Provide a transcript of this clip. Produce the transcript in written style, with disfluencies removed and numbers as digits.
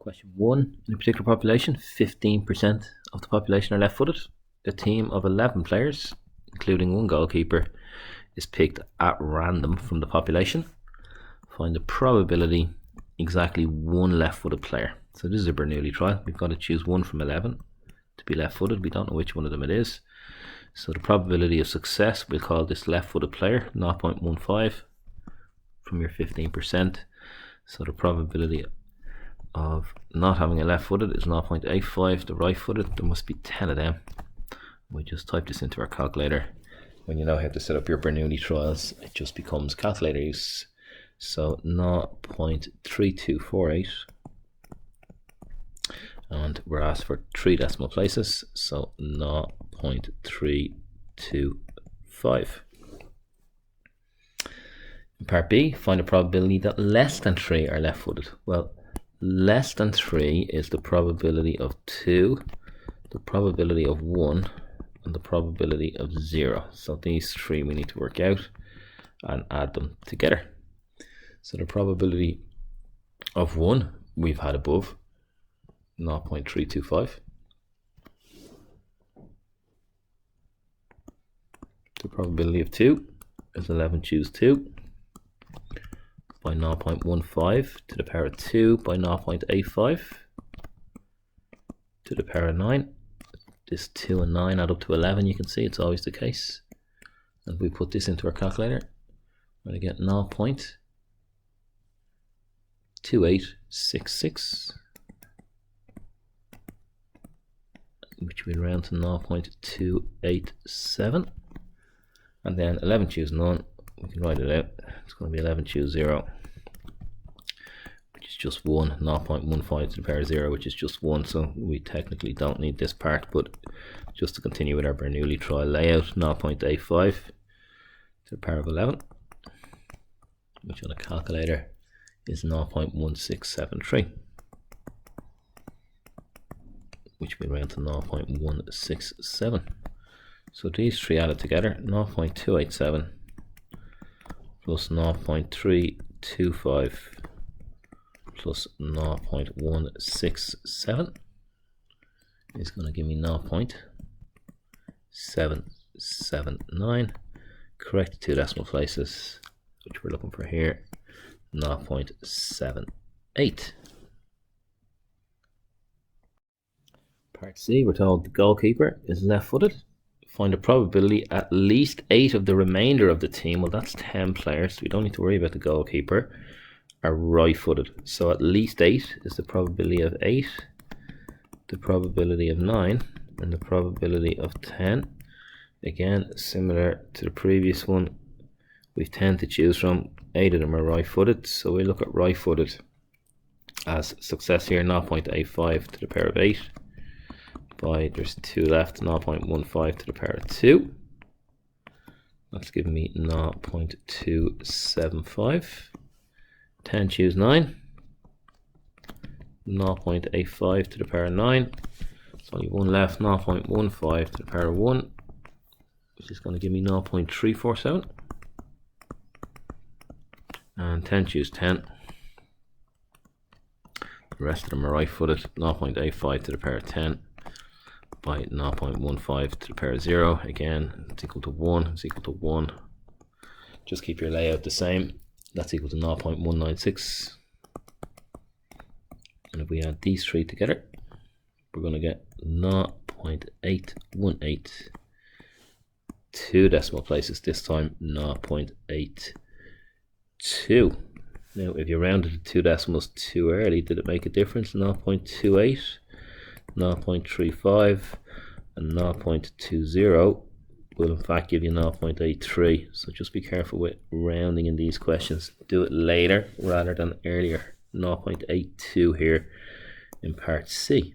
Question 1. In a particular population, 15% of the population are left-footed. A team of 11 players, including one goalkeeper, is picked at random from the population. Find the probability exactly one left-footed player. So this is a Bernoulli trial. We've got to choose one from 11 to be left-footed. We don't know which one of them it is. So the probability of success, we'll call this left-footed player 0.15 from your 15%. So the probability of not having a left-footed is 0.85. The right-footed, there must be 10 of them. We just type this into our calculator. When you know how to set up your Bernoulli trials, it just becomes calculator use. So 0.3248, and we're asked for 3 decimal places, so 0.325. In part B, find a probability that less than 3 are left-footed. Well, less than 3 is the probability of 2, the probability of 1, and the probability of 0. So these 3 we need to work out and add them together. So the probability of 1 we've had above, 0.325. The probability of 2 is 11 choose 2 by 0.15 to the power of 2 by 0.85 to the power of 9. This 2 and 9 add up to 11, you can see it's always the case. And we put this into our calculator, we're going to get 0.2866, which we round to 0.287. And then 11 choose none, we can write it out. It's going to be 11 choose 0, which is just 1, 0.15 to the power of 0, which is just 1. So we technically don't need this part, but just to continue with our Bernoulli trial layout, 0.85 to the power of 11, which on a calculator is 0.1673, which we round to 0.167. So these 3 added together, 0.287 plus 0.325 plus 0.167 is going to give me 0.779. Correct 2 decimal places, which we're looking for here, 0.78. Part C, we're told the goalkeeper is left-footed. Find a probability at least 8 of the remainder of the team, well that's 10 players, so we don't need to worry about the goalkeeper, are right-footed. So at least 8 is the probability of 8, the probability of 9, and the probability of 10. Again, similar to the previous one, we've 10 to choose from, 8 of them are right-footed, so we look at right-footed as success here, 0.85 to the power of 8. By, there's 2 left, 0.15 to the power of 2. That's giving me 0.275. 10 choose 9. 0.85 to the power of 9. There's only 1 left, 0.15 to the power of 1, which is going to give me 0.347. And 10 choose 10. The rest of them are right-footed, 0.85 to the power of 10. By 0.15 to the power of 0, again it's equal to 1, it's equal to 1. Just keep your layout the same, that's equal to 0.196. And if we add these 3 together, we're going to get 0.818. 2 decimal places this time, 0.82. Now if you rounded the 2 decimals too early, did it make a difference? 0.28, 0.35 and 0.20 will in fact give you 0.83. So just be careful with rounding in these questions. Do it later rather than earlier. 0.82 here in part C.